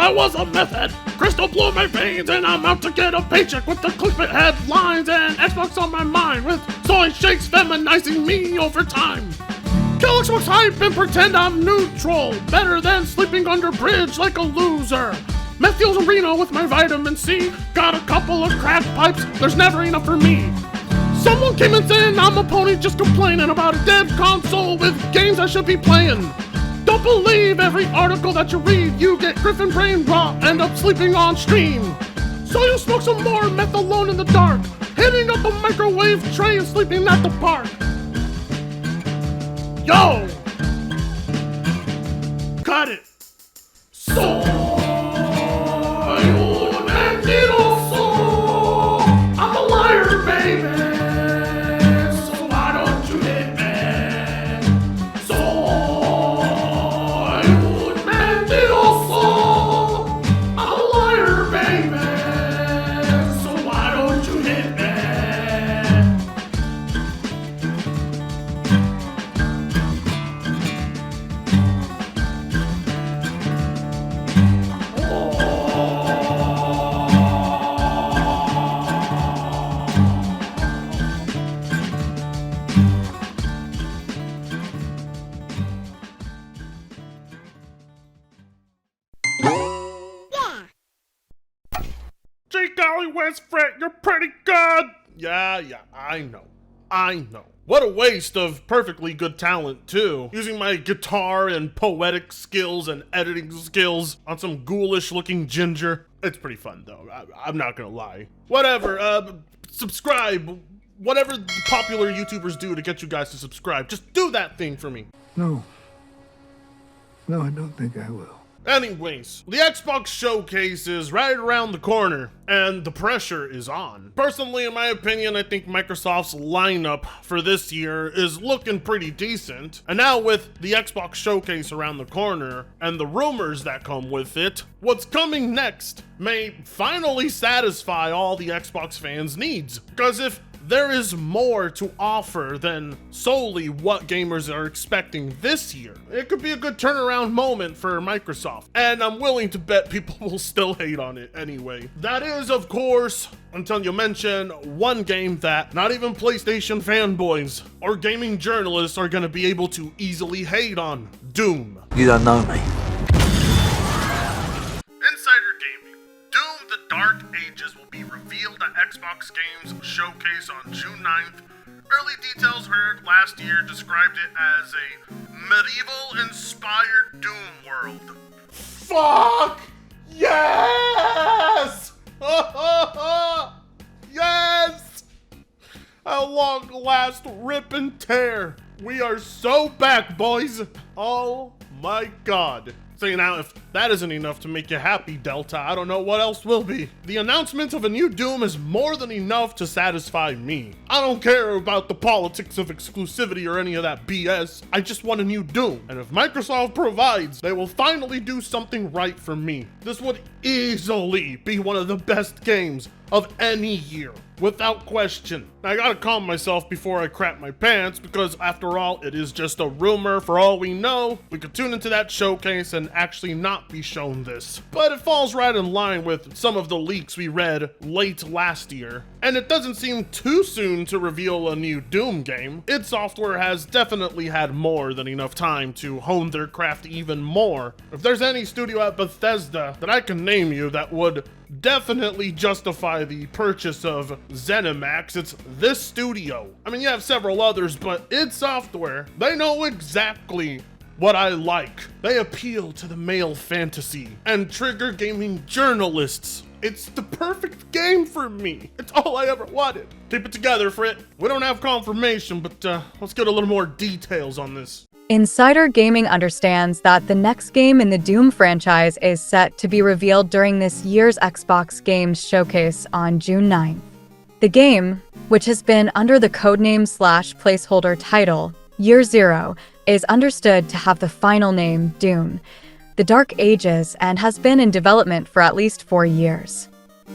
I was a meth head. Crystal blew my veins and I'm out to get a paycheck with the clickbait headlines and Xbox on my mind with soy shakes feminizing me over time. Kill Xbox hype and pretend I'm neutral. Better than sleeping under bridge like a loser. Methyl arena with my vitamin C. Got a couple of crack pipes, there's never enough for me. Someone came and said I'm a pony just complaining about a dead console with games I should be playing. Don't believe every article that you read. You get Griffin brain rot, end up sleeping on stream. So you smoke some more meth alone in the dark, hitting up a microwave tray and sleeping at the park. Yo! Cut it! So I'm a liar, baby. So why don't you hit me? So I'm a liar, baby. So why don't you hit me? Golly, West Fret, you're pretty good. Yeah, I know. What a waste of perfectly good talent, too. Using my guitar and poetic skills and editing skills on some ghoulish-looking ginger. It's pretty fun, though. I'm not gonna lie. Whatever, subscribe. Whatever the popular YouTubers do to get you guys to subscribe, just do that thing for me. No, I don't think I will. Anyways, the Xbox showcase is right around the corner, and the pressure is on. Personally, in my opinion, I think Microsoft's lineup for this year is looking pretty decent. And now with the Xbox showcase around the corner, and the rumors that come with it, what's coming next may finally satisfy all the Xbox fans' needs. Because if there is more to offer than solely what gamers are expecting this year, it could be a good turnaround moment for Microsoft, and I'm willing to bet people will still hate on it anyway. That is, of course, until you mention one game that not even PlayStation fanboys or gaming journalists are gonna be able to easily hate on: Doom. You don't know me. Insider Gaming. Doom: The Dark Ages will be revealed at Xbox Games Showcase on June 9th. Early details heard last year described it as a medieval-inspired Doom world. Fuck! Yes! Yes! At long last, rip and tear. We are so back, boys. Oh my god. So now, if that isn't enough to make you happy, Delta, I don't know what else will be. The announcement of a new Doom is more than enough to satisfy me. I don't care about the politics of exclusivity or any of that BS. I just want a new Doom. And if Microsoft provides, they will finally do something right for me. This would easily be one of the best games of any year, without question. I gotta calm myself before I crap my pants, because after all, it is just a rumor. For all we know, we could tune into that showcase and actually not be shown this. But it falls right in line with some of the leaks we read late last year, and it doesn't seem too soon to reveal a new Doom game. id Software has definitely had more than enough time to hone their craft even more. If there's any studio at Bethesda that I can name you that would definitely justify the purchase of ZeniMax, it's this studio. I mean, you have several others, but id Software, they know exactly what I like. They appeal to the male fantasy and trigger gaming journalists. It's the perfect game for me. It's all I ever wanted. Keep it together, Frit. We don't have confirmation, but let's get a little more details on this. Insider Gaming understands that the next game in the Doom franchise is set to be revealed during this year's Xbox Games Showcase on June 9th. The game, which has been under the codename/placeholder title Year Zero, is understood to have the final name Doom: The Dark Ages, and has been in development for at least 4 years.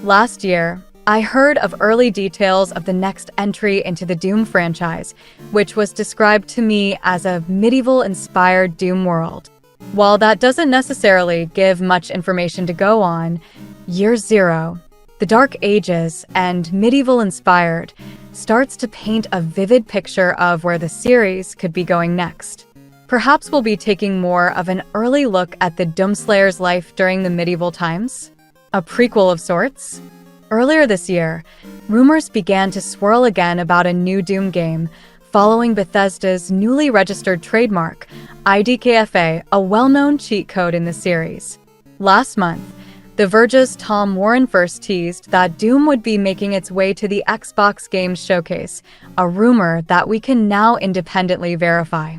Last year, I heard of early details of the next entry into the Doom franchise, which was described to me as a medieval-inspired Doom world. While that doesn't necessarily give much information to go on, Year Zero, the Dark Ages and medieval-inspired, starts to paint a vivid picture of where the series could be going next. Perhaps we'll be taking more of an early look at the Doomslayer's life during the medieval times? A prequel of sorts? Earlier this year, rumors began to swirl again about a new Doom game, following Bethesda's newly registered trademark, IDKFA, a well-known cheat code in the series. Last month, The Verge's Tom Warren first teased that Doom would be making its way to the Xbox Games Showcase, a rumor that we can now independently verify.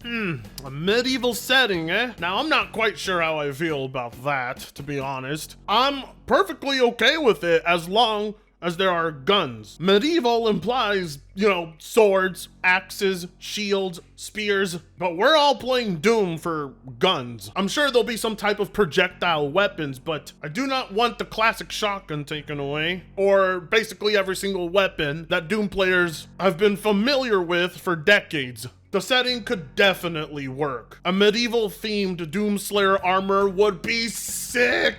A medieval setting, eh? Now, I'm not quite sure how I feel about that, to be honest. I'm perfectly okay with it as long as there are guns. Medieval implies, swords, axes, shields, spears, but we're all playing Doom for guns. I'm sure there'll be some type of projectile weapons, but I do not want the classic shotgun taken away, or basically every single weapon that Doom players have been familiar with for decades. The setting could definitely work. A medieval-themed Doomslayer armor would be sick!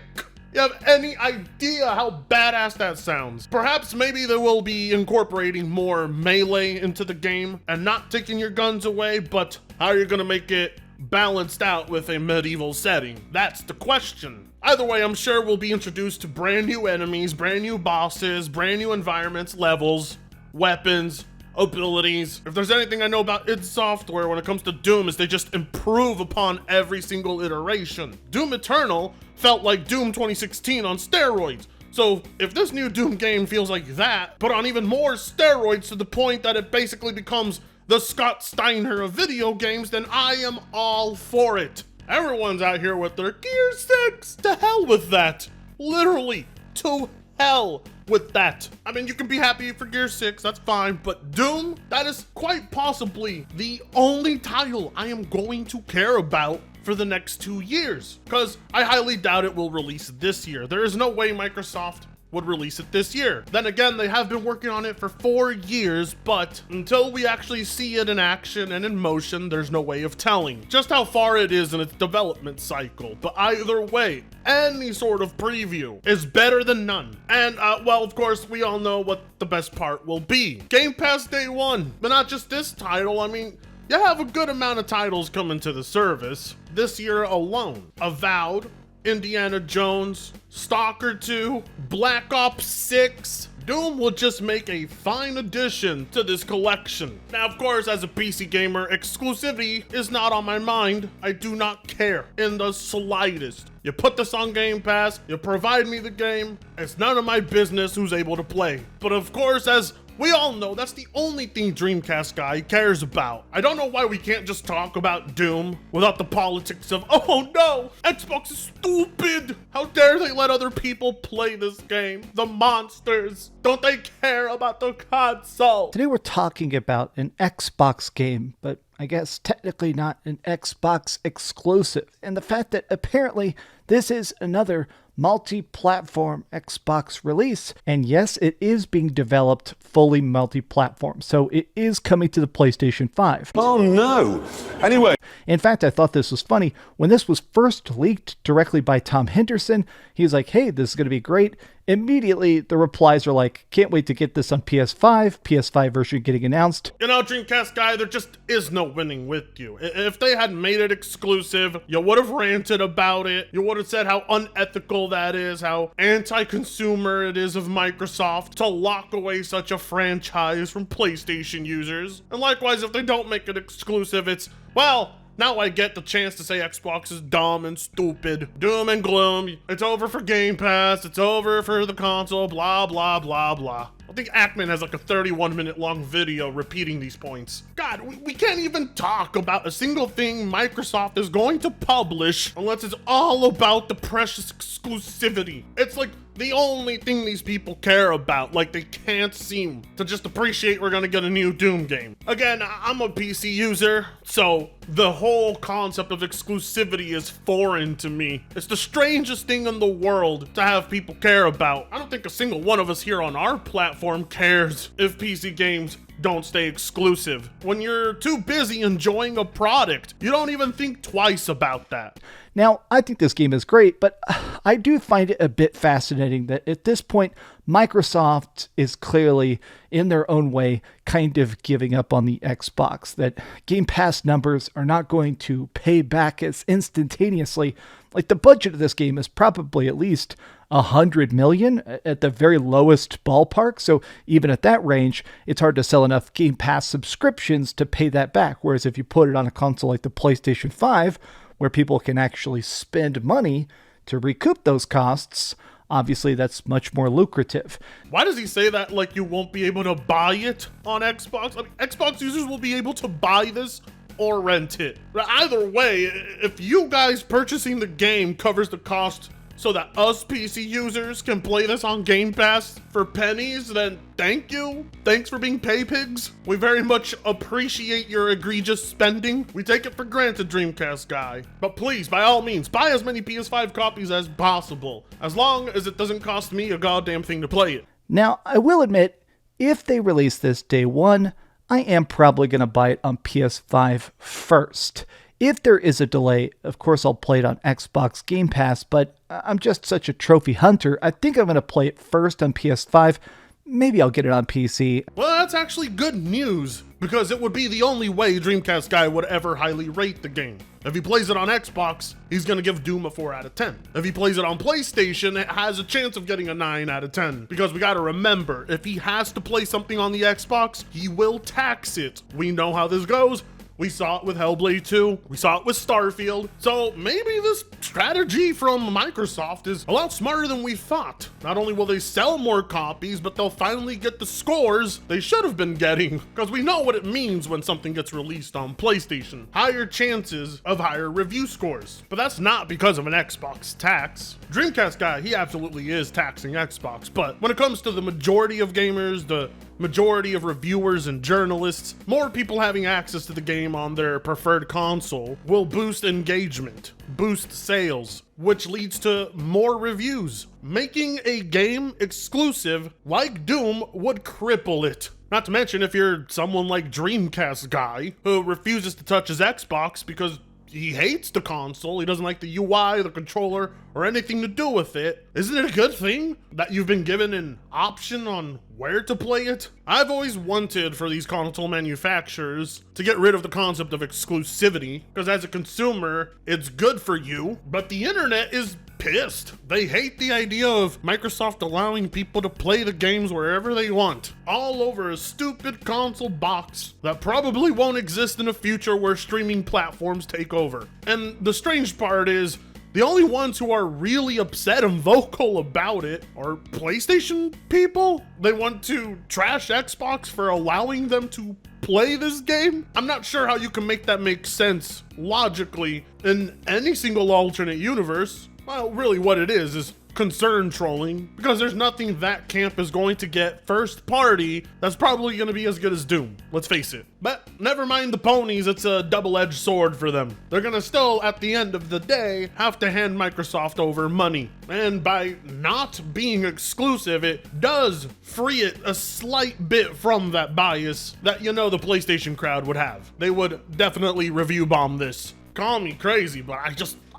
You have any idea how badass that sounds? Perhaps maybe they will be incorporating more melee into the game and not taking your guns away, but how are you gonna make it balanced out with a medieval setting? That's the question. Either way, I'm sure we'll be introduced to brand new enemies, brand new bosses, brand new environments, levels, weapons, abilities. If there's anything I know about id Software when it comes to Doom is they just improve upon every single iteration. Doom Eternal felt like Doom 2016 on steroids. So if this new Doom game feels like that, but on even more steroids to the point that it basically becomes the Scott Steiner of video games, then I am all for it. Everyone's out here with their Gear 6. To hell with that. Literally, to hell with that. I mean, you can be happy for Gear 6, that's fine, but Doom, that is quite possibly the only title I am going to care about for the next 2 years, because I highly doubt it will release this year. There is no way Microsoft would release it this year. Then again, they have been working on it for 4 years, but until we actually see it in action and in motion, there's no way of telling just how far it is in its development cycle. But either way, any sort of preview is better than none. And, well, of course, we all know what the best part will be. Game Pass Day 1, but not just this title. I mean, you have a good amount of titles coming to the service this year alone. Avowed, Indiana Jones, Stalker 2, Black Ops 6. Doom will just make a fine addition to this collection. Now, of course, as a PC gamer, exclusivity is not on my mind. I do not care in the slightest. You put this on Game Pass, you provide me the game, it's none of my business who's able to play. But of course, as we all know, that's the only thing Dreamcastguy cares about. I don't know why we can't just talk about Doom without the politics of, oh no, Xbox is stupid. How dare they let other people play this game? The monsters. Don't they care about the console? Today we're talking about an Xbox game, but I guess technically not an Xbox exclusive. And the fact that apparently this is another multi-platform Xbox release. And yes, it is being developed fully multi-platform. So it is coming to the PlayStation 5. Oh no! Anyway. In fact, I thought this was funny. When this was first leaked directly by Tom Henderson, he was like, hey, this is going to be great. Immediately, the replies are like, can't wait to get this on PS5, PS5 version getting announced. You know, Dreamcastguy, there just is no winning with you. If they had made it exclusive, you would have ranted about it. You would have said how unethical that is, how anti-consumer it is of Microsoft to lock away such a franchise from PlayStation users. And likewise, if they don't make it exclusive, it's, well, now I get the chance to say Xbox is dumb and stupid, doom and gloom. It's over for Game Pass, it's over for the console, blah, blah, blah, blah. I think Ackman has like a 31-minute long video repeating these points. God, we can't even talk about a single thing Microsoft is going to publish unless it's all about the precious exclusivity. It's like the only thing these people care about. Like, they can't seem to just appreciate we're gonna get a new Doom game. Again, I'm a PC user, so the whole concept of exclusivity is foreign to me. It's the strangest thing in the world to have people care about. I don't think a single one of us here on our platform cares if PC games don't stay exclusive. When you're too busy enjoying a product, you don't even think twice about that. Now, I think this game is great, but I do find it a bit fascinating that at this point, Microsoft is clearly, in their own way, kind of giving up on the Xbox, that Game Pass numbers are not going to pay back as instantaneously. Like, the budget of this game is probably at least $100 million at the very lowest ballpark. So even at that range, it's hard to sell enough Game Pass subscriptions to pay that back. Whereas if you put it on a console like the PlayStation 5, where people can actually spend money to recoup those costs, obviously that's much more lucrative. Why does he say that like you won't be able to buy it on Xbox? I mean, Xbox users will be able to buy this or rent it. Either way, if you guys purchasing the game covers the cost so that us PC users can play this on Game Pass for pennies, then thank you. Thanks for being pay pigs. We very much appreciate your egregious spending. We take it for granted, Dreamcastguy. But please, by all means, buy as many PS5 copies as possible, as long as it doesn't cost me a goddamn thing to play it. Now, I will admit, if they release this day one, I am probably going to buy it on PS5 first. If there is a delay, of course I'll play it on Xbox Game Pass, but I'm just such a trophy hunter. I think I'm going to play it first on PS5. Maybe I'll get it on PC. Well, that's actually good news, because it would be the only way Dreamcastguy would ever highly rate the game. If he plays it on Xbox, he's gonna give Doom a 4 out of 10. If he plays it on PlayStation, it has a chance of getting a 9 out of 10. Because we gotta remember, if he has to play something on the Xbox, he will tax it. We know how this goes. We saw it with Hellblade 2. We saw it with Starfield. So maybe this strategy from Microsoft is a lot smarter than we thought. Not only will they sell more copies, but they'll finally get the scores they should have been getting. Because we know what it means when something gets released on PlayStation. Higher chances of higher review scores. But that's not because of an Xbox tax. Dreamcastguy, he absolutely is taxing Xbox. But when it comes to the majority of gamers, the majority of reviewers and journalists, more people having access to the game on their preferred console will boost engagement, boost sales, which leads to more reviews. Making a game exclusive like Doom would cripple it. Not to mention if you're someone like Dreamcastguy who refuses to touch his Xbox because he hates the console, he doesn't like the UI, the controller, or anything to do with it. Isn't it a good thing that you've been given an option on where to play it? I've always wanted for these console manufacturers to get rid of the concept of exclusivity, because as a consumer, it's good for you, but the internet is pissed. They hate the idea of Microsoft allowing people to play the games wherever they want, all over a stupid console box that probably won't exist in a future where streaming platforms take over. And the strange part is, the only ones who are really upset and vocal about it are PlayStation people. They want to trash Xbox for allowing them to play this game. I'm not sure how you can make that make sense logically in any single alternate universe. Well, really what it is concern trolling, because there's nothing that camp is going to get first party that's probably going to be as good as Doom, let's face it. But never mind the ponies, it's a double-edged sword for them. They're gonna still, at the end of the day, have to hand Microsoft over money. And by not being exclusive, it does free it a slight bit from that bias that the PlayStation crowd would have. They would definitely review bomb this. Call me crazy, but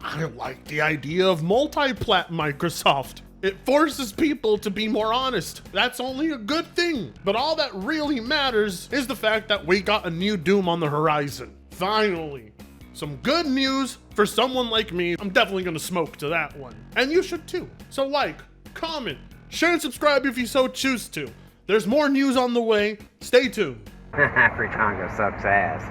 I like the idea of multi-plat Microsoft. It forces people to be more honest. That's only a good thing. But all that really matters is the fact that we got a new Doom on the horizon. Finally. Some good news for someone like me. I'm definitely gonna smoke to that one. And you should too. So like, comment, share and subscribe if you so choose to. There's more news on the way. Stay tuned. Free Congo sucks ass.